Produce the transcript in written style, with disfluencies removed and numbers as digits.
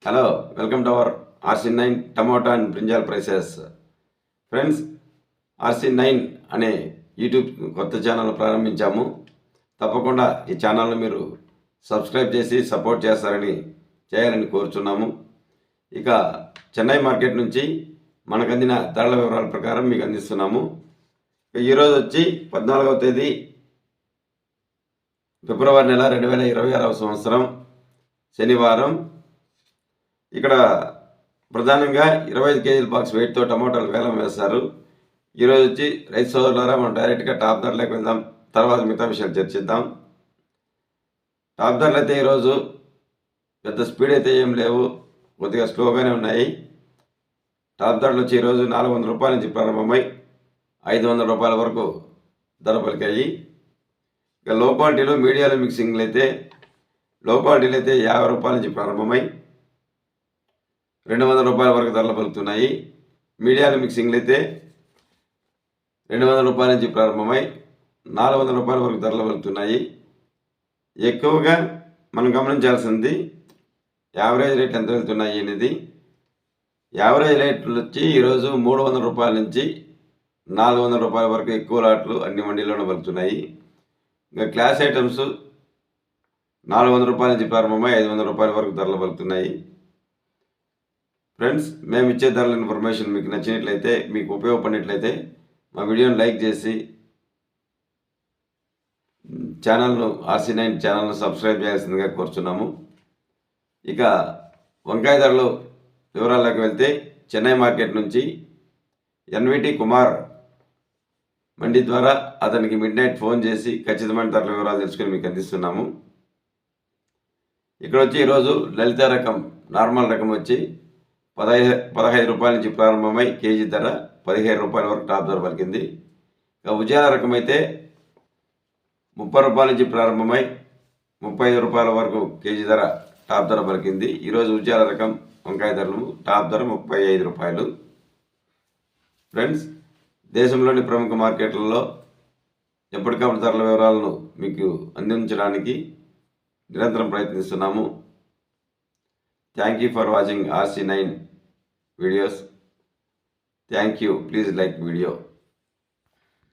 Hello, welcome to our RC9 tomato and brinjal prices. Friends, RC9 అనే YouTube కొత్త channel ప్రారంభించాము. తప్పకుండా ఈ ఛానల్ను మీరు సబ్స్క్రైబ్ చేసి సపోర్ట్ చేయాలని కోరుచున్నాము. ఇక చెన్నై మార్కెట్ నుంచి మనకు అందిన ధరల వివరాల ప్రకారం మీకు అందిస్తున్నాము. ఈరోజు వచ్చి 14వ తేదీ ఫిబ్రవరి నెల 2026వ సంవత్సరం శనివారం. ఇక్కడ ప్రధానంగా 25 కేజీల బాక్స్ వెయిట్తో టమోటాలు వేలం వేస్తారు. ఈరోజు వచ్చి రైతు సోదరులారా, మనం డైరెక్ట్గా టాప్ ధరలకు వెళ్దాం. తర్వాత మిగతా విషయాలు చర్చిద్దాం. టాప్ ధరలు అయితే ఈరోజు పెద్ద స్పీడ్ అయితే ఏం లేవు, కొద్దిగా స్లోగానే ఉన్నాయి. టాప్ ధరలు వచ్చి ఈరోజు 400 రూపాయల నుంచి ప్రారంభమై 500 రూపాయల వరకు ధర పలికాయి. ఇక లో క్వాలిటీలో మీడియాలో మిక్సింగ్లు అయితే 50 రూపాయల నుంచి ప్రారంభమై 200 రూపాయల వరకు ధరలు పలుకుతున్నాయి. మీడియాలో మిక్సింగ్లు అయితే 200 రూపాయల నుంచి ప్రారంభమై 400 రూపాయల వరకు ధరలు పలుకుతున్నాయి. ఎక్కువగా మనం గమనించాల్సింది యావరేజ్ రేట్ ఎంత వెళ్తున్నాయి అనేది. యావరేజ్ రేట్లు వచ్చి ఈరోజు 300 రూపాయల నుంచి 400 రూపాయల వరకు ఎక్కువ లాట్లు అన్ని మండీల్లోనూ పలుకుతున్నాయి. ఇంకా క్లాస్ ఐటమ్స్ 400 రూపాయల నుంచి ప్రారంభమై 500 రూపాయల వరకు ధరలు పలుకుతున్నాయి. ఫ్రెండ్స్, మేము ఇచ్చే ధరల ఇన్ఫర్మేషన్ మీకు నచ్చినట్లయితే, మీకు ఉపయోగపడినట్లయితే మా వీడియోని లైక్ చేసి RC9 ఛానల్ను సబ్స్క్రైబ్ చేయాల్సిందిగా కోరుచున్నాము. ఇక వంకాయ ధరలు వివరాల్లోకి వెళ్తే, చెన్నై మార్కెట్ నుంచి NVT కుమార్ మండి ద్వారా అతనికి మిడ్నైట్ ఫోన్ చేసి ఖచ్చితమైన ధరల వివరాలు తెలుసుకుని మీకు అందిస్తున్నాము. ఇక్కడ వచ్చి ఈరోజు లలిత రకం నార్మల్ రకం వచ్చి 15 రూపాయల నుంచి ప్రారంభమై కేజీ ధర 17 రూపాయల వరకు టాప్ ధర పలికింది. ఇక ఉజాల రకం అయితే 30 రూపాయల నుంచి ప్రారంభమై 35 రూపాయల వరకు కేజీ ధర టాప్ ధర పలికింది. ఈరోజు ఉజాల రకం వంకాయ ధరలు టాప్ ధర 35 రూపాయలు. ఫ్రెండ్స్, దేశంలోని ప్రముఖ మార్కెట్లలో ఎప్పటికప్పుడు ధరల వివరాలను మీకు అందించడానికి నిరంతరం ప్రయత్నిస్తున్నాము. Thank you for watching RC9 videos. Thank you. Please like video.